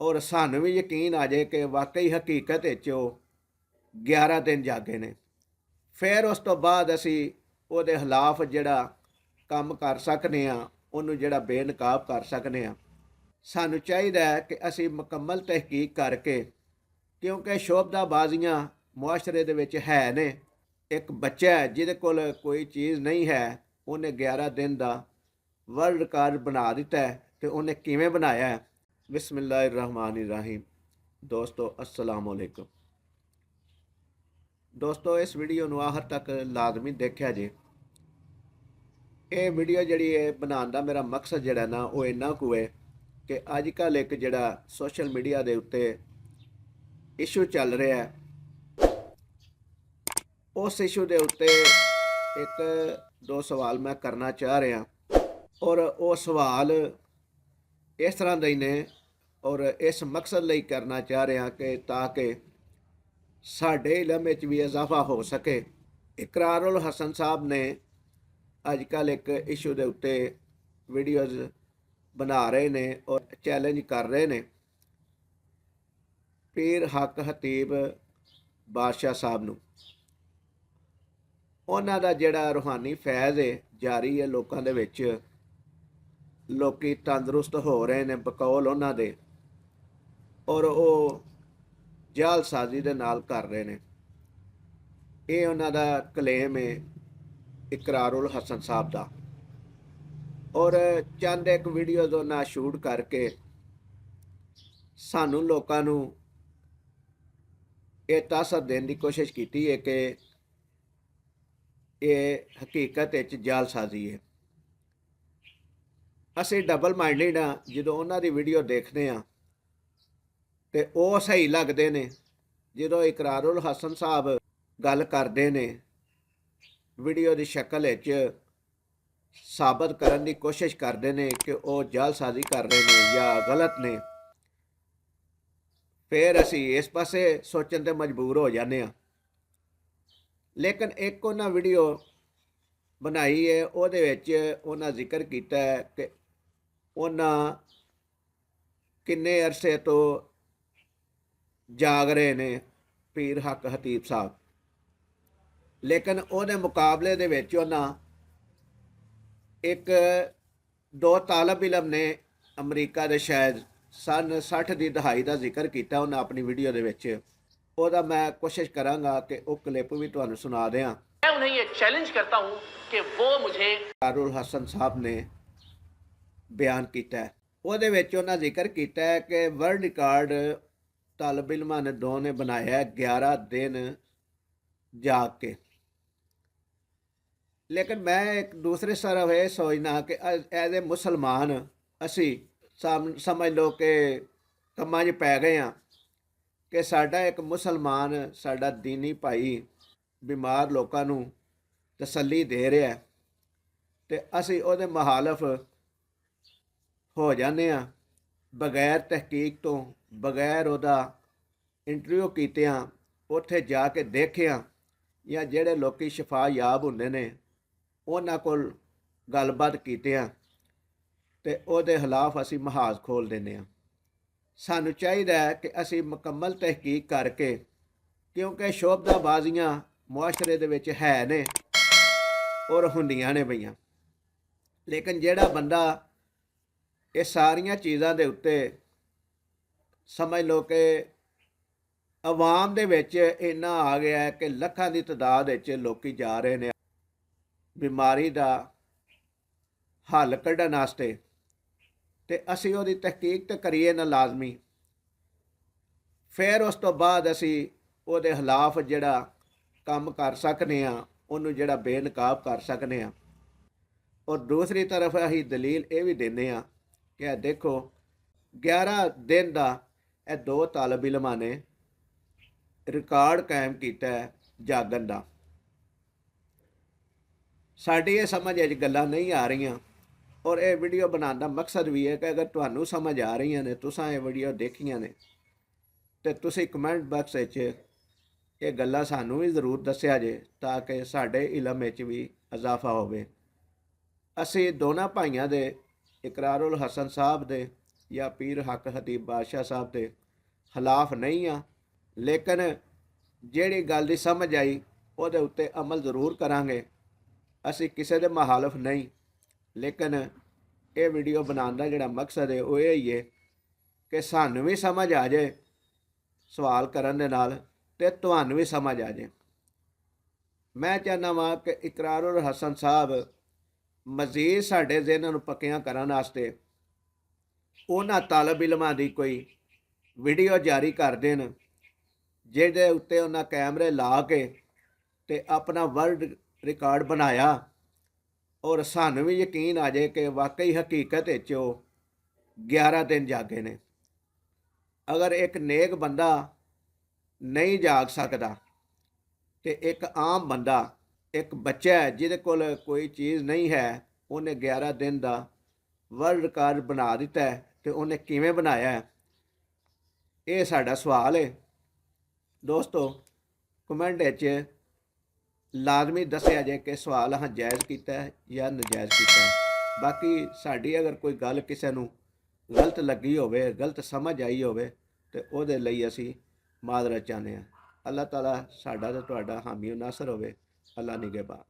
और सानू भी यकीन आ जाए कि वाकई हकीकत 11 दिन जागे ने। फिर उस तो बाद असी ਉਹਦੇ खिलाफ ਜਿਹੜਾ ਕੰਮ कर सकते हाँ, ਉਹਨੂੰ ਜਿਹੜਾ बेनकाब कर सकते हाँ। सानू चाहिए कि असी मुकम्मल तहकीक करके, क्योंकि शोभदाबाजियाँ मुआशरे दे विच है ने। एक बच्चा है जिहदे कोल कोई चीज़ नहीं है, उन्हें 11 दिन का वर्ल्ड रिकॉर्ड बना दिता है, तो उन्हें किवें बनाया है। बिस्मिल्लाहिर्रहमानिर्रहीम। दोस्तों अस्सलाम वालेकुम। दोस्तों इस वीडियो ਨੂੰ आखिर तक लाजमी देखा जे। ये वीडियो जी बनाने का मेरा मकसद जोड़ा ना वो इन्ना कु है कि अजकल एक जोड़ा सोशल मीडिया के उत्ते इशू चल रहा है, उस इशू के उत्ते एक दो सवाल मैं करना चाह रहा, और वो सवाल इस तरह के ने और इस मकसद ਲਈ करना चाह रहा कि ताकि साढ़े इलम में भी इजाफा हो सके। इकरार उल हसन साहब ने अजकल एक इशू के उत्ते वीडियोज़ बना रहे ने और चैलेंज कर रहे ने पीर हक हतीब बादशाह साहब नूं। उन्हां दा जिहड़ा रूहानी फैज़ है जारी है लोकां दे विच, लोकी तंदरुस्त हो रहे ने बकौल उन्हां दे, और वो जालसाजी दे नाल कर रहे ने। ये उन्हां दा क्लेम है इकरार उल हसन साहब दा। और चंद एक वीडियोज़ उन्हां शूट करके सानू लोकां नूं ये तासर देने की कोशिश की है कि ये हकीकत जालसाजी है। असी डबल माइंडेड हाँ, जो उन्हां दी वीडियो देखते हैं तो वो सही लगते हैं। जो इकरार उल हसन साहब गल करते हैं वीडियो की शक्ल साबित करने की कोशिश करते हैं कि वो जालसाजी कर रहे हैं या गलत ने, फिर असी इस पासे सोचने ते मजबूर हो जाने। लेकिन एक उन्हें वीडियो बनाई है, उहदे विच उन्हें जिक्र किया है कि उन्हें किन्ने अरसे तो जाग रहे ने पीर हक हतीब साहब, लेकिन उहदे मुकाबले दे विच उन्हें एक दो तालब इलम ने अमरीका दे शायद सन 60 की दहाई का जिक्र किया उन्हें अपनी वीडियो दे विच। ओहदा मैं कोशिश करांगा कि वो क्लिप भी तुहानूं सुना दें। मैं उन्हें ये चैलेंज करता हूं कि वो मुझे इकरारुल हसन साहब ने बयान किया है, ਉਹਦੇ ਵਿੱਚ ਉਹਨਾਂ ਜ਼ਿਕਰ ਕੀਤਾ है कि वर्ल्ड रिकॉर्ड तालब इलमां ने दो ने बनाया है 11 दिन जाग के। लेकिन मैं एक दूसरे तरफ ये सोचना कि एज ए मुसलमान असी समझ लो कि कमां 'च पै गए हाँ कि साडा एक मुसलमान साडा दीनी भाई बीमार लोगों नूं तसल्ली दे रहा है, तो असी ਉਹਦੇ मुहालफ हो जाने बगैर तहकीक तो, बगैर ਉਹਦਾ इंटरव्यू कीतियां उत्थे जाके देखिया, या ਜਿਹੜੇ लोग शफा याब ਹੁੰਦੇ ਨੇ ਉਹਨਾਂ ਕੋਲ गलबात कीतियां ते ਉਹਦੇ खिलाफ असी महाज खोल देने। सानू चाहिए कि असी मुकम्मल तहकीक करके, क्योंकि शोभदाबाजियां मुआशरे दे विच है ने और हुंदियां ने पईयां। लेकिन जिहड़ा बंदा ये सारिया चीज़ों के उत्ते समझ लो कि आवाम दे विच इन्ना आ गया है कि लखां की तादाद लोग जा रहे हैं बीमारी का हल कढ़न वास्ते, ते असी उहदी तहकीक तो करिए ना लाजमी। फिर उस तो बाद असी उहदे खिलाफ जिहड़ा काम कर सकते हाँ, उहनूं जिहड़ा बेनकाब कर सकते हाँ। और दूसरी तरफ असी दलील ये भी देने हाँ कि देखो 11 दिन का यह दो तालब इलमां ने रिकॉर्ड कायम किया है जागन का। साडी ये समझ गल्लां नहीं आ रही, और ये वीडियो बनाने का मकसद भी है कि अगर तुहानूं समझ आ रही ने, तुसां ये वीडियो देखियां ने, तो तुसीं कमेंट बॉक्स ये गल्लां सानूं भी जरूर दस्सिया जे ताकि साडे इलम विच भी इजाफा होवे। असी दोनों भाइयों दे इकरारुल हसन साहब दे ਜਾਂ ਪੀਰ ਹੱਕ ਹਤੀਬ ਬਾਦਸ਼ਾਹ ਸਾਹਿਬ ਦੇ ਖਿਲਾਫ ਨਹੀਂ ਆ, ਲੇਕਿਨ ਜਿਹੜੀ ਗੱਲ ਦੀ ਸਮਝ ਆਈ ਉਹਦੇ ਉੱਤੇ ਅਮਲ ਜ਼ਰੂਰ ਕਰਾਂਗੇ। ਅਸੀਂ ਕਿਸੇ ਦੇ ਮੁਹਾਲਫ ਨਹੀਂ, ਲੇਕਿਨ ਇਹ ਵੀਡੀਓ ਬਣਾਉਣ ਦਾ ਜਿਹੜਾ ਮਕਸਦ ਹੈ ਉਹ ਇਹ ਹੀ ਹੈ ਕਿ ਸਾਨੂੰ ਵੀ ਸਮਝ ਆ ਜਾਏ ਸਵਾਲ ਕਰਨ ਦੇ ਨਾਲ, ਤੇ ਤੁਹਾਨੂੰ ਵੀ ਸਮਝ ਆ ਜਾਏ। ਮੈਂ ਚਾਹੁੰਦਾ ਵਾਂ ਕਿ ਇਕਰਾਰੁਲ ਹਸਨ ਸਾਹਿਬ ਮਜ਼ੀਦ ਸਾਡੇ ਜ਼ਿਹਨਾਂ ਨੂੰ ਪੱਕਿਆਂ ਕਰਨ ਵਾਸਤੇ ਉਹਨਾਂ ਤਾਲਬ ਇਲਮਾਂ ਦੀ ਕੋਈ ਵੀਡੀਓ ਜਾਰੀ ਕਰ ਦੇਣ ਜਿਹਦੇ ਉੱਤੇ ਉਹਨਾਂ ਕੈਮਰੇ ਲਾ ਕੇ ਤੇ ਆਪਣਾ ਵਰਲਡ ਰਿਕਾਰਡ ਬਣਾਇਆ, ਔਰ ਸਾਨੂੰ ਵੀ ਯਕੀਨ ਆ ਜਾਏ ਕਿ ਵਾਕਈ ਹਕੀਕਤ ਵਿੱਚ ਉਹ 11 ਦਿਨ ਜਾਗੇ ਨੇ। ਅਗਰ ਇੱਕ ਨੇਕ ਬੰਦਾ ਨਹੀਂ ਜਾਗ ਸਕਦਾ ਤੇ ਇੱਕ ਆਮ ਬੰਦਾ, ਇੱਕ ਬੱਚਾ ਜਿਹਦੇ ਕੋਲ ਕੋਈ ਚੀਜ਼ ਨਹੀਂ ਹੈ, ਉਹਨੇ 11 ਦਿਨ ਦਾ ਵਰਲਡ ਰਿਕਾਰਡ ਬਣਾ ਦਿੱਤਾ ਹੈ, ਤੇ ਉਹਨੇ ਕਿਵੇਂ ਬਣਾਇਆ ਹੈ? ਇਹ ਸਾਡਾ ਸਵਾਲ ਹੈ। ਦੋਸਤੋ, ਕਮੈਂਟ ਵਿੱਚ ਲਾਜ਼ਮੀ ਦੱਸਿਆ ਜਾਏ ਕਿ ਸਵਾਲ ਹਾਂ ਜਾਇਜ਼ ਕੀਤਾ ਹੈ ਜਾਂ ਨਜਾਇਜ਼ ਕੀਤਾ ਹੈ। ਬਾਕੀ ਸਾਡੀ ਅਗਰ ਕੋਈ ਗੱਲ ਕਿਸੇ ਨੂੰ ਗਲਤ ਲੱਗੀ ਹੋਵੇ, ਗਲਤ ਸਮਝ ਆਈ ਹੋਵੇ, ਤੇ ਉਹਦੇ ਲਈ ਅਸੀਂ ਮਾਜ਼ਰਤ ਚਾਹੁੰਦੇ ਹਾਂ। ਅੱਲਾਹ ਤਾਲਾ ਸਾਡਾ ਤੇ ਤੁਹਾਡਾ ਹਾਮੀ ਨਾਸਰ ਹੋਵੇ। ਅੱਲਾ ਨਿਗਹਿਬਾਨ।